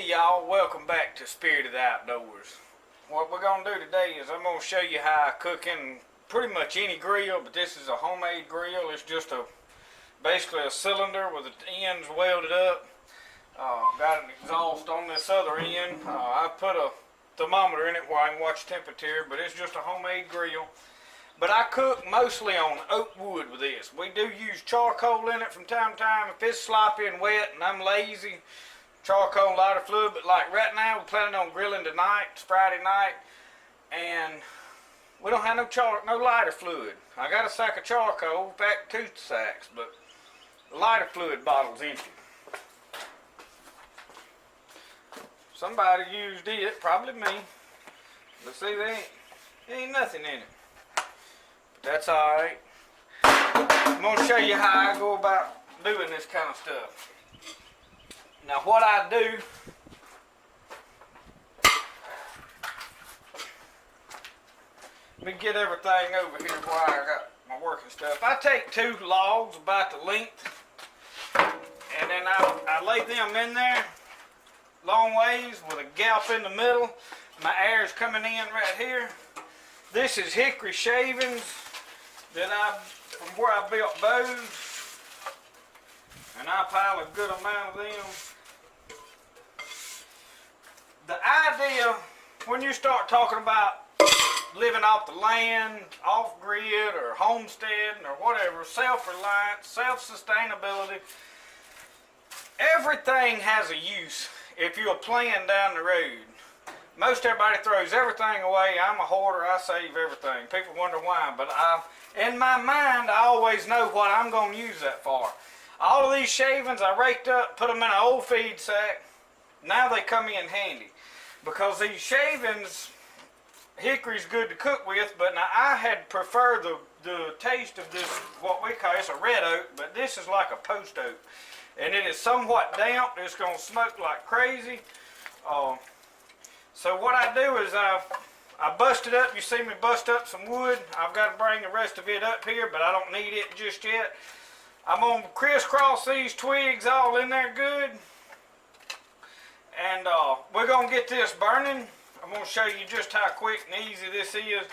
Hey y'all, welcome back to Spirit of the Outdoors. What we're going to do today is I'm going to show you how I cook in pretty much any grill, but this is a homemade grill. It's just basically a cylinder with the ends welded up. Got an exhaust on this other end. I put a thermometer in it where I can watch temperature, but it's just a homemade grill. But I cook mostly on oak wood with this. We do use charcoal in it from time to time. If it's sloppy and wet and I'm lazy, charcoal, lighter fluid. But like right now, we're planning on grilling tonight. It's Friday night, and we don't have no lighter fluid. I got a sack of charcoal, packed 2 sacks, but the lighter fluid bottle's empty. Somebody used it, probably me. But see, there ain't nothing in it. But that's alright. I'm going to show you how I go about doing this kind of stuff. Now what I do, let me get everything over here where I got my working stuff. I take 2 logs about the length, and then I lay them in there long ways with a gap in the middle. My air's coming in right here. This is hickory shavings that from where I built bows, and I pile a good amount of them. The idea, when you start talking about living off the land, off-grid, or homesteading, or whatever, self-reliance, self-sustainability, everything has a use if you're playing down the road. Most everybody throws everything away. I'm a hoarder. I save everything. People wonder why, but in my mind, I always know what I'm going to use that for. All of these shavings I raked up, put them in an old feed sack. Now they come in handy, because these shavings, hickory's good to cook with, but now I had preferred the taste of this, what we call, it's a red oak, but this is like a post oak. And it is somewhat damp. It's going to smoke like crazy. So what I do is I bust it up. You see me bust up some wood. I've got to bring the rest of it up here, but I don't need it just yet. I'm going to crisscross these twigs all in there good. And we're going to get this burning. I'm going to show you just how quick and easy this is.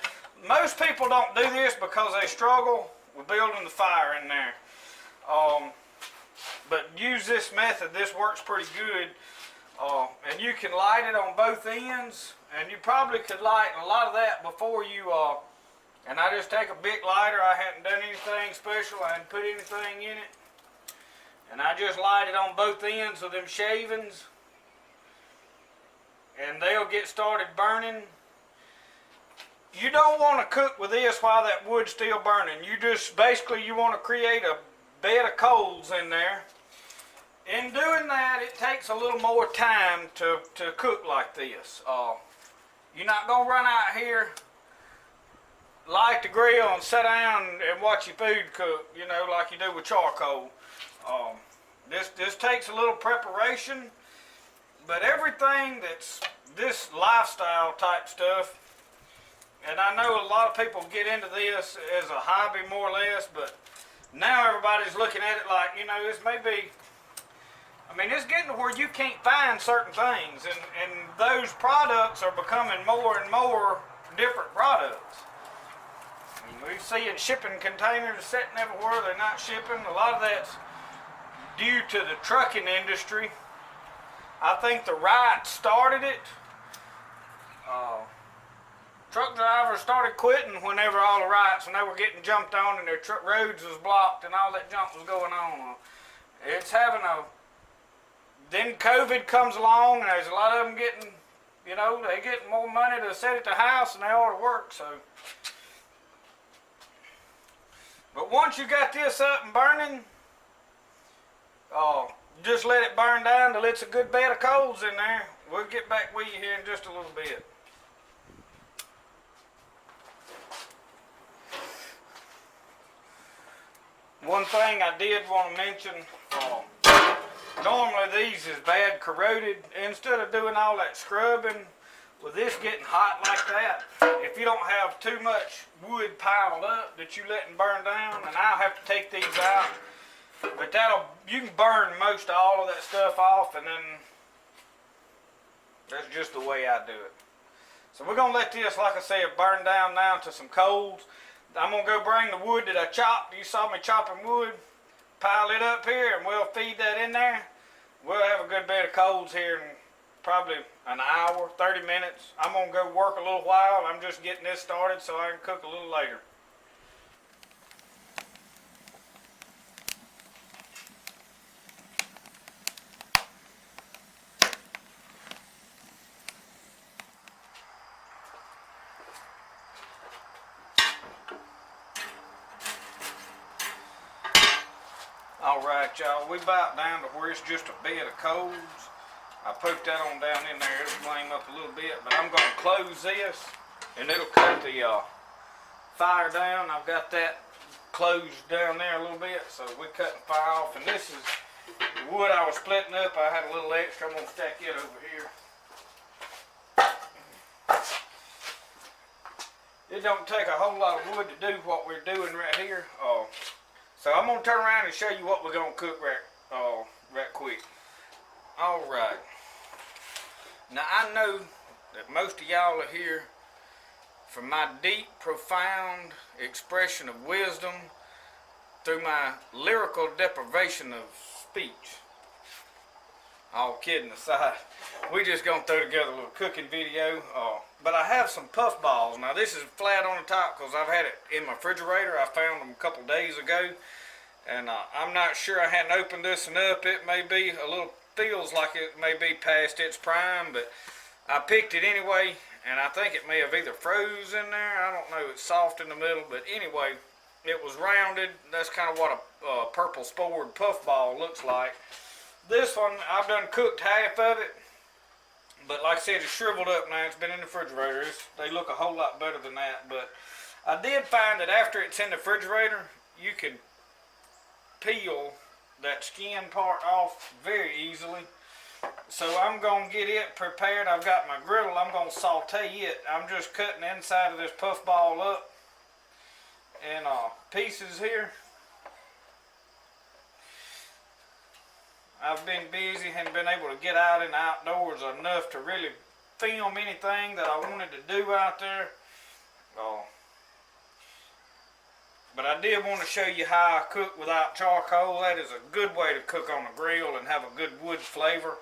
Most people don't do this because they struggle with building the fire in there. But use this method. This works pretty good. And you can light it on both ends. And you probably could light a lot of that before you... and I just take a big lighter. I hadn't done anything special. I hadn't put anything in it. And I just light it on both ends of them shavings. And they'll get started burning. You don't want to cook with this while that wood's still burning. You just, basically, you want to create a bed of coals in there. In doing that, it takes a little more time to cook like this. You're not going to run out here, light the grill, and sit down and watch your food cook, you know, like you do with charcoal. This takes a little preparation, but everything that's this lifestyle type stuff, and I know a lot of people get into this as a hobby more or less, but now everybody's looking at it like, you know, this may be... I mean, it's getting to where you can't find certain things, and those products are becoming more and more different products. I mean, we see in shipping containers sitting everywhere, they're not shipping. A lot of that's due to the trucking industry. I think the Wrights started it. Truck drivers started quitting whenever all the Wrights, when they were getting jumped on and their roads was blocked and all that junk was going on. It's having a... Then COVID comes along, and there's a lot of them getting, you know, they get more money to sit at the house than they ought to work, so. But once you got this up and burning, just let it burn down till it's a good bed of coals in there. We'll get back with you here in just a little bit. One thing I did want to mention, normally these is bad corroded. Instead of doing all that scrubbing, with this getting hot like that, if you don't have too much wood piled up that you letting burn down, and I'll have to take these out, but you can burn most of all of that stuff off, and then That's just the way I do it. So we're going to let this, like I said, burn down now to some coals. I'm going to go bring the wood that I chopped. You saw me chopping wood. Pile it up here and we'll feed that in there. We'll have a good bed of coals here in probably an hour, 30 minutes. I'm going to go work a little while. I'm just getting this started so I can cook a little later. Alright y'all, we about down to where it's just a bed of coals. I poked that on down in there, it'll flame up a little bit, but I'm going to close this and it'll cut the fire down. I've got that closed down there a little bit, so we're cutting fire off. And this is the wood I was splitting up. I had a little extra, I'm going to stack it over here. It don't take a whole lot of wood to do what we're doing right here. So I'm going to turn around and show you what we're going to cook right quick. Alright. Now I know that most of y'all are here for my deep, profound expression of wisdom through my lyrical deprivation of speech. All kidding aside, we just going to throw together a little cooking video. But I have some puffballs. Now this is flat on the top because I've had it in my refrigerator. I found them a couple days ago. And I'm not sure, I hadn't opened this one up. It may be a little, feels like it may be past its prime, but I picked it anyway. And I think it may have either froze in there. I don't know, it's soft in the middle. But anyway, it was rounded. That's kind of what a purple spored puffball looks like. This one, I've done cooked half of it. But like I said, it's shriveled up now. It's been in the refrigerator. They look a whole lot better than that. But I did find that after it's in the refrigerator, you can peel that skin part off very easily. So I'm going to get it prepared. I've got my griddle. I'm going to saute it. I'm just cutting the inside of this puffball up in pieces here. I've been busy and been able to get out in the outdoors enough to really film anything that I wanted to do out there. But I did want to show you how I cook without charcoal. That is a good way to cook on the grill and have a good wood flavor.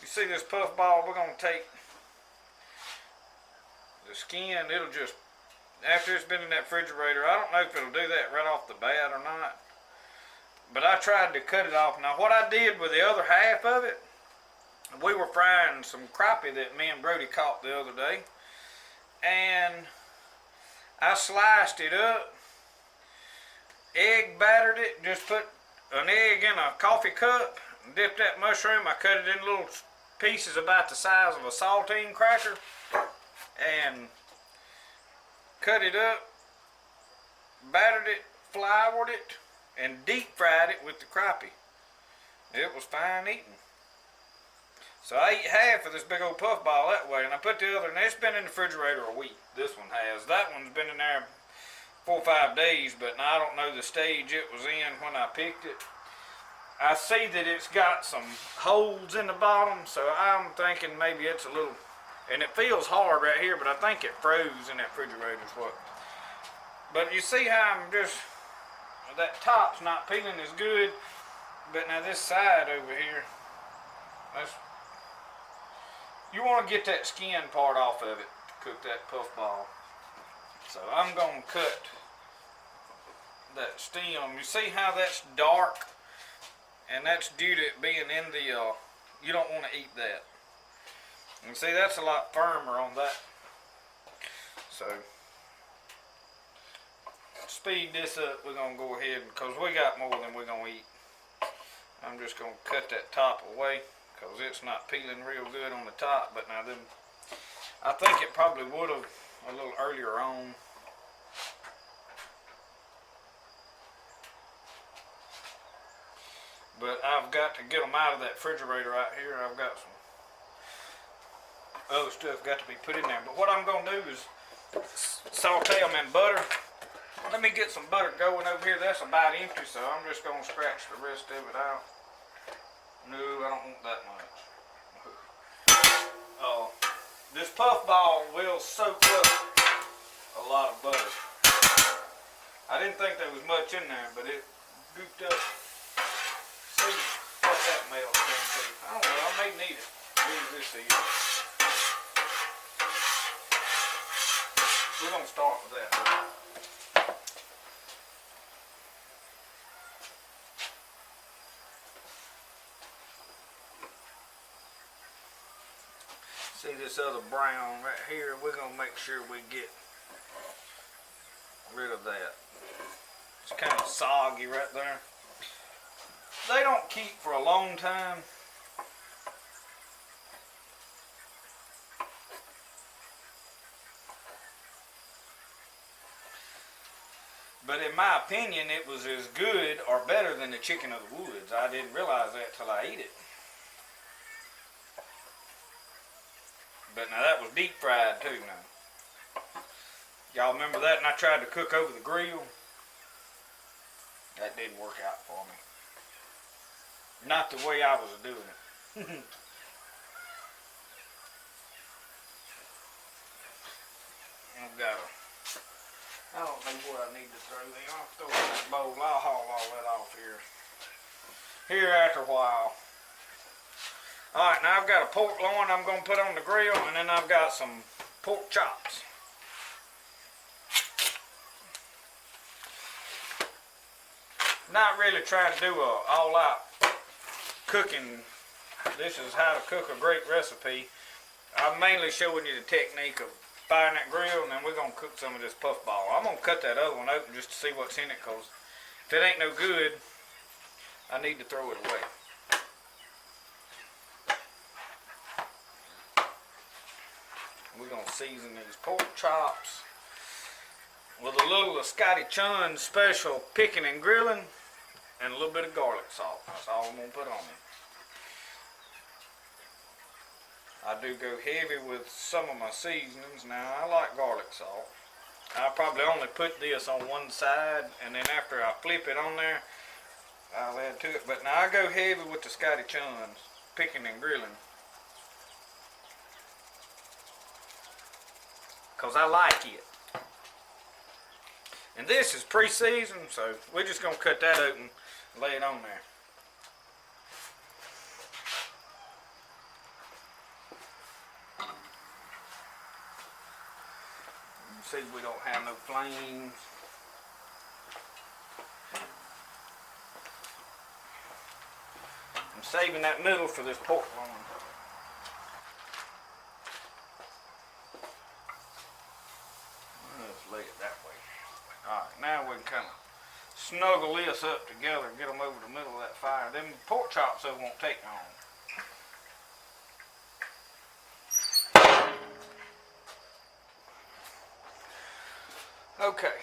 You see this puffball, we're going to take the skin. It'll just, after it's been in that refrigerator, I don't know if it'll do that right off the bat or not. But I tried to cut it off. Now what I did with the other half of it, we were frying some crappie that me and Brody caught the other day. And I sliced it up, egg battered it, just put an egg in a coffee cup, dipped that mushroom. I cut it in little pieces about the size of a saltine cracker and cut it up, battered it, floured it, and deep fried it with the crappie. It was fine eating. So I ate half of this big old puffball that way, and I put the other, and it's been in the refrigerator a week. This one has. That one's been in there 4 or 5 days, but I don't know the stage it was in when I picked it. I see that it's got some holes in the bottom, so I'm thinking maybe it's a little, and it feels hard right here, but I think it froze in that refrigerator is what. But you see how I'm just, that top's not peeling as good, but now this side over here, you want to get that skin part off of it to cook that puffball. So I'm going to cut that stem. You see how that's dark? And that's due to it being in the, you don't want to eat that. And see, that's a lot firmer on that. So, speed this up, we're going to go ahead, because we got more than we're going to eat. I'm just going to cut that top away, because it's not peeling real good on the top. But now them, I think it probably would have a little earlier on. But I've got to get them out of that refrigerator right here. I've got some other stuff got to be put in there. But what I'm going to do is saute them in butter. Let me get some butter going over here. That's about empty, so I'm just going to scratch the rest of it out. No, I don't want that much. This puffball will soak up a lot of butter. I didn't think there was much in there, but it gooped up. See what that melts into. I don't know, I may need it. Use this here. We're gonna start with that. See this other brown right here, we're going to make sure we get rid of that. It's kind of soggy right there. They don't keep for a long time. But in my opinion, it was as good or better than the chicken of the woods. I didn't realize that till I ate it. But now that was deep fried too now. Y'all remember that? And I tried to cook over the grill. That didn't work out for me. Not the way I was doing it. I don't know what I need to throw in. I'll throw in that bowl. I'll haul all that off here after a while. Alright, now I've got a pork loin I'm going to put on the grill, and then I've got some pork chops. Not really trying to do a all-out cooking. This is how to cook a great recipe. I'm mainly showing you the technique of firing that grill, and then we're going to cook some of this puffball. I'm going to cut that other one open just to see what's in it, because if it ain't no good, I need to throw it away. We're going to season these pork chops with a little of Scotty Chun's special picking and grilling and a little bit of garlic salt. That's all I'm going to put on it. I do go heavy with some of my seasonings. Now, I like garlic salt. I'll probably only put this on one side, and then after I flip it on there, I'll add to it. But now I go heavy with the Scotty Chun's picking and grilling, because I like it. And this is pre-seasoned, so we're just going to cut that open and lay it on there. See, we don't have no flames. I'm saving that middle for this pork loin. Let's lay it that way. Alright, now we can kind of snuggle this up together and get them over the middle of that fire. Them pork chops though won't take long. Okay,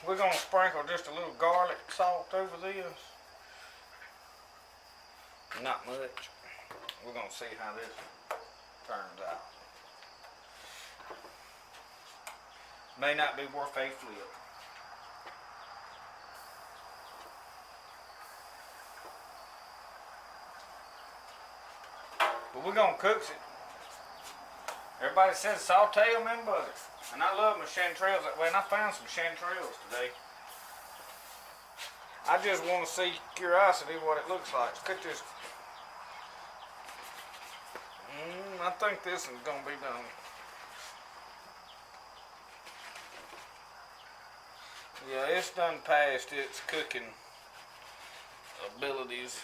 we're going to sprinkle just a little garlic salt over this. Not much. We're going to see how this turns out. May not be worth a flip. But we're going to cook it. Everybody says saute them in butter. And I love my chanterelles that way, and I found some chanterelles today. I just want to see curiosity what it looks like. Cut this. I think this is going to be done. Yeah, it's done past its cooking abilities.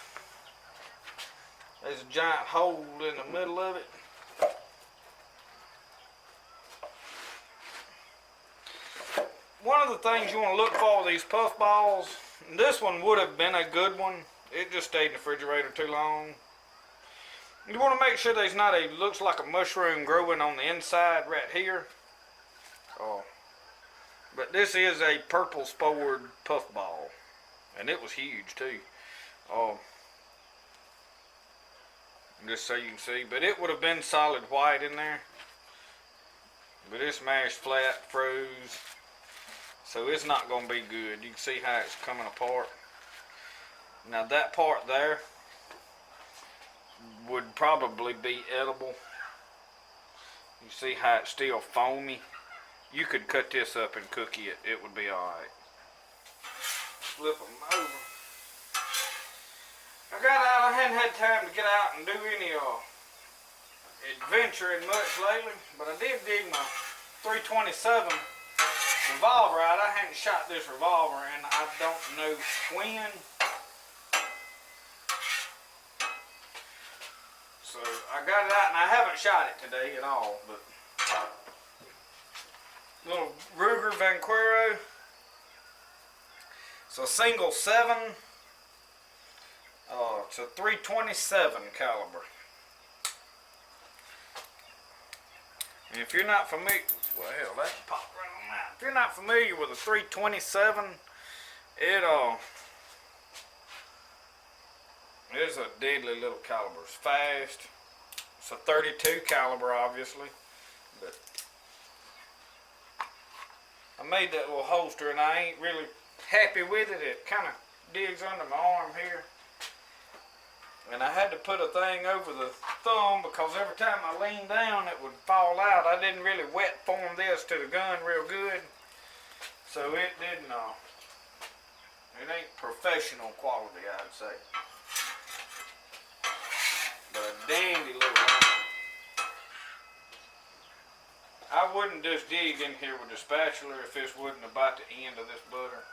There's a giant hole in the middle of it. One of the things you want to look for with these puffballs, and this one would have been a good one, it just stayed in the refrigerator too long. You want to make sure there's not a, looks like a mushroom growing on the inside right here. But this is a purple spored puffball, and it was huge too. Just so you can see, but it would have been solid white in there. But it's mashed flat, froze. So it's not going to be good. You can see how it's coming apart. Now that part there would probably be edible. You see how it's still foamy? You could cut this up and cook it. It would be alright. Flip them over. I hadn't had time to get out and do any adventuring much lately, but I did dig my 327 revolver out. I hadn't shot this revolver and I don't know when. So I got it out and I haven't shot it today at all, but little Ruger Vaquero. It's a single 7. It's a 327 caliber. And if you're not familiar, well, hell, that popped right on that. If you're not familiar with a 327, it is a deadly little caliber. It's fast. It's a 32 caliber, obviously, but I made that little holster and I ain't really happy with it. It kind of digs under my arm here. And I had to put a thing over the thumb because every time I leaned down it would fall out. I didn't really wet form this to the gun real good. So it didn't, it ain't professional quality, I'd say. But a dandy little one. I wouldn't just dig in here with a spatula if this wasn't about the end of this butter.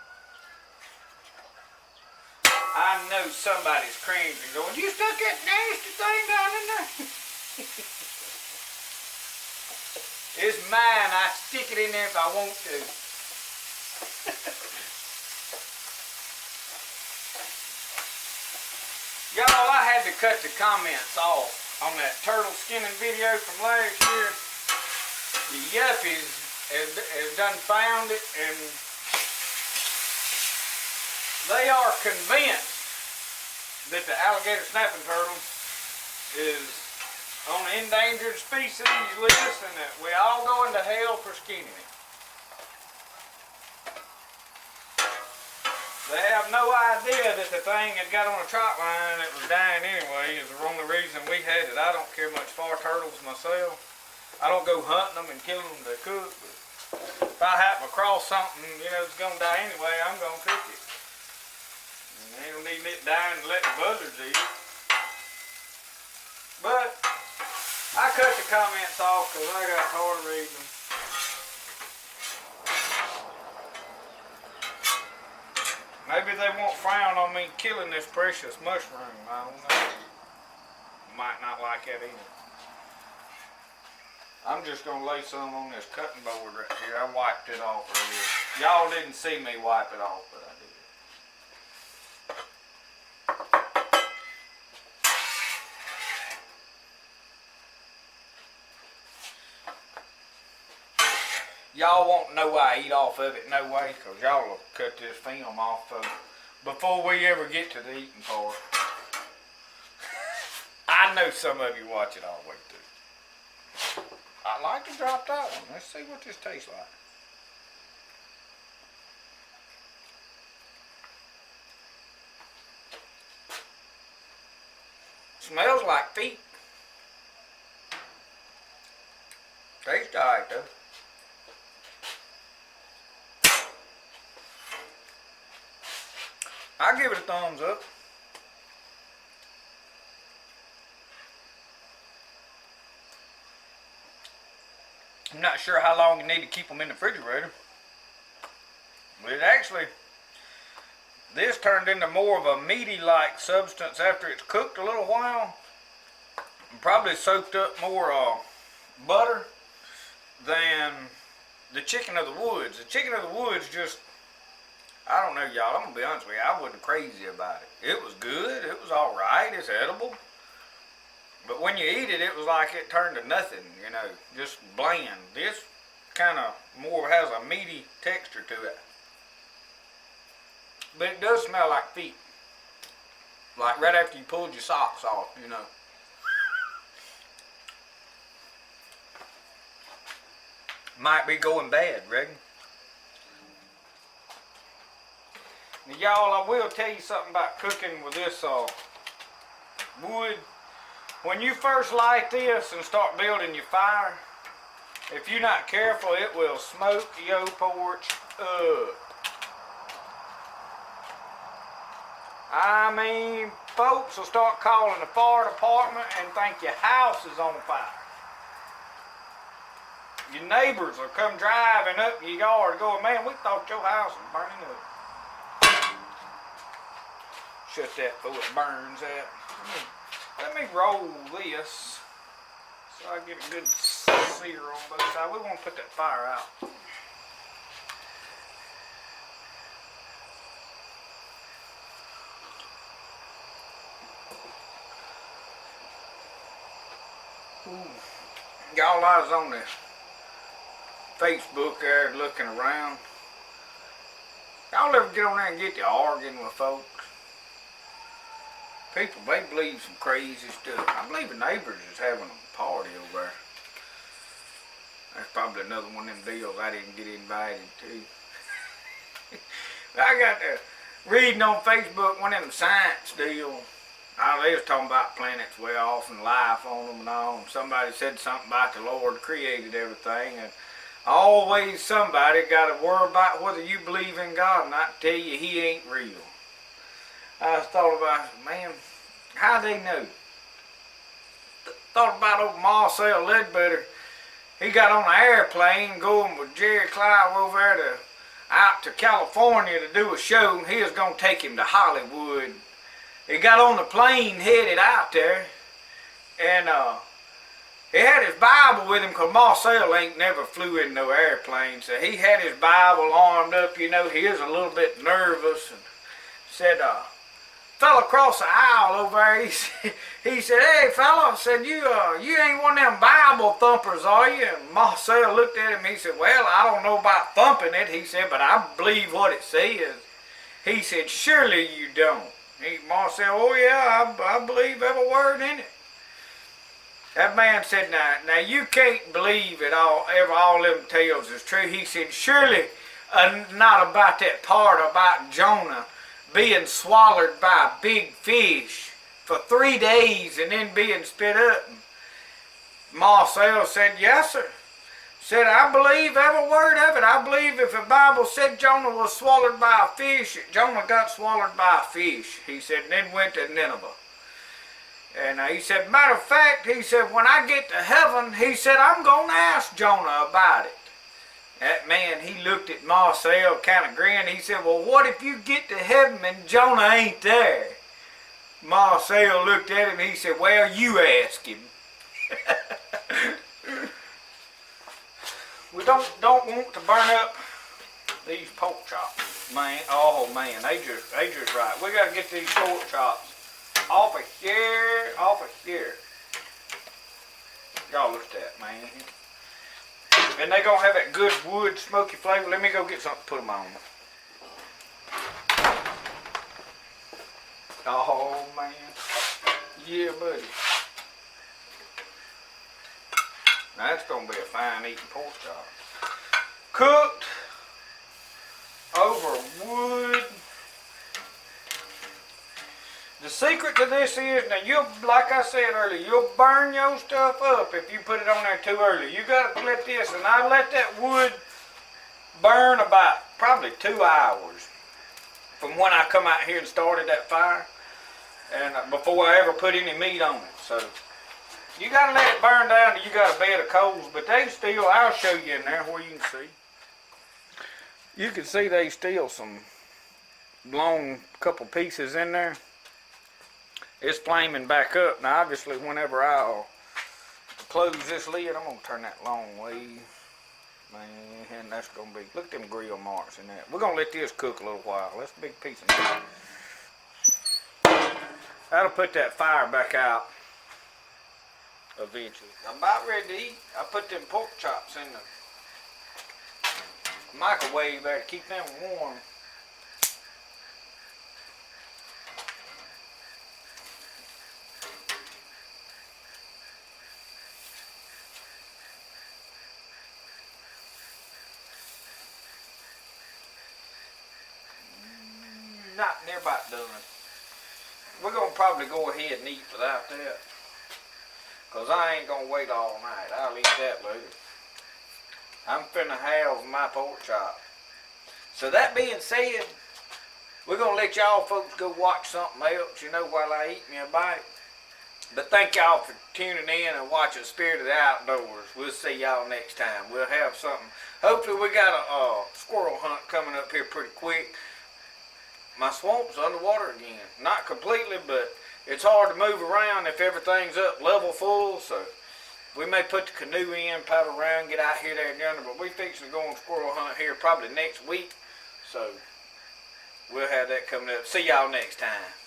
I know somebody's cringing going, you stuck that nasty thing down in there? It's mine. I stick it in there if I want to. Y'all, I had to cut the comments off on that turtle skinning video from last year. The yuppies has done found it, and they are convinced that the alligator snapping turtle is on the endangered species list and that we all going to hell for skinning it. They have no idea that the thing had got on a trot line that was dying anyway is the only reason we had it. I don't care much for turtles myself. I don't go hunting them and killing them to cook, but if I happen across something, you know, it's going to die anyway, I'm going to cook it. They don't need it dying and let the buzzards eat it. But I cut the comments off because I got tired of reading them. Maybe they won't frown on me killing this precious mushroom. I don't know. Might not like that either. I'm just going to lay some on this cutting board right here. I wiped it off earlier. Y'all didn't see me wipe it off, but I did. Y'all won't know I eat off of it, no way, because y'all will cut this film off of it before we ever get to the eating part. I know some of you watch it all the way through. I'd like to drop that one. Let's see what this tastes like. Smells like feet. Tastes alright though. I give it a thumbs up. I'm not sure how long you need to keep them in the refrigerator. But it actually, this turned into more of a meaty-like substance after it's cooked a little while. And probably soaked up more butter than the chicken of the woods. The chicken of the woods just, I don't know, y'all. I'm going to be honest with you. I wasn't crazy about it. It was good. It was alright. It's edible. But when you eat it, it was like it turned to nothing, you know, just bland. This kind of more has a meaty texture to it. But it does smell like feet. Like right after you pulled your socks off, you know. Might be going bad, reckon. Now, y'all, I will tell you something about cooking with this wood. When you first light this and start building your fire, If you're not careful, it will smoke your porch up. I mean, folks will start calling the fire department and think your house is on fire. Your neighbors will come driving up your yard going, man, we thought your house was burning up. Shut that before it burns out. Let me roll this so I get a good sear on both sides. We want to put that fire out. Y'all, I was on this Facebook there looking around. Y'all ever get on there and get to arguing with folks? People, they believe some crazy stuff. I believe the neighbors is having a party over there. That's probably another one of them deals I didn't get invited to. I got to reading on Facebook one of them science deals. They was talking about planets way off and life on them and all. And somebody said something about the Lord created everything. And always somebody got to worry about whether you believe in God, and I tell you, He ain't real. I thought about, man, how they know? Thought about old Marcelle Ledbetter. He got on an airplane going with Jerry Clive over there out to California to do a show, and he was going to take him to Hollywood. He got on the plane headed out there, and he had his Bible with him because Marcelle ain't never flew in no airplane, so he had his Bible armed up. You know, he was a little bit nervous, and said, fell across the aisle over there. He said, hey fella, said, you ain't one of them Bible thumpers, are you? And Marcelle looked at him. He said, well, I don't know about thumping it. He said, but I believe what it says. He said, surely you don't. Marcelle, oh yeah, I believe every word in it. That man said, now you can't believe it all them tales is true. He said, surely not about that part about Jonah being swallowed by a big fish for 3 days and then being spit up. Marcelle said, yes sir. Said, I believe every word of it. I believe if the Bible said Jonah was swallowed by a fish, Jonah got swallowed by a fish. He said, and then went to Nineveh. And he said, matter of fact, he said, when I get to heaven, he said, I'm going to ask Jonah about it. That man, he looked at Marcelle, kind of grinned. He said, well, what if you get to heaven and Jonah ain't there? Marcelle looked at him and he said, well, you ask him. We don't want to burn up these pork chops, man. Oh man, they just right. We gotta get these pork chops off of here. Y'all look at that, man. And they gonna have that good wood smoky flavor. Let me go get something to put them on. Oh man, yeah, buddy. Now that's going to be a fine eating pork chop. Cooked over wood. The secret to this is, now like I said earlier, you'll burn your stuff up if you put it on there too early. You got to let this, and I let that wood burn about probably 2 hours from when I come out here and started that fire, and before I ever put any meat on it. So you got to let it burn down till you got a bed of coals, but they still, I'll show you in there where you can see. You can see they still some long couple pieces in there. It's flaming back up. Now obviously whenever I'll close this lid, I'm going to turn that long way. Man, that's going to be, look at them grill marks in that. We're going to let this cook a little while. That's a big piece of meat. That'll put that fire back out eventually. I'm about ready to eat. I put them pork chops in the microwave there to keep them warm. Not near about done. We're going to probably go ahead and eat without that. Because I ain't going to wait all night. I'll eat that later. I'm finna have my pork chop. So that being said, we're gonna let y'all folks go watch something else, you know, while I eat me a bite. But thank y'all for tuning in and watching Spirit of the Outdoors. We'll see y'all next time. We'll have something. Hopefully we got a squirrel hunt coming up here pretty quick. My swamp's underwater again. Not completely, but it's hard to move around if everything's up level full, so we may put the canoe in, paddle around, get out here, there, and yonder, but we fixing to go on squirrel hunt here probably next week, so we'll have that coming up. See y'all next time.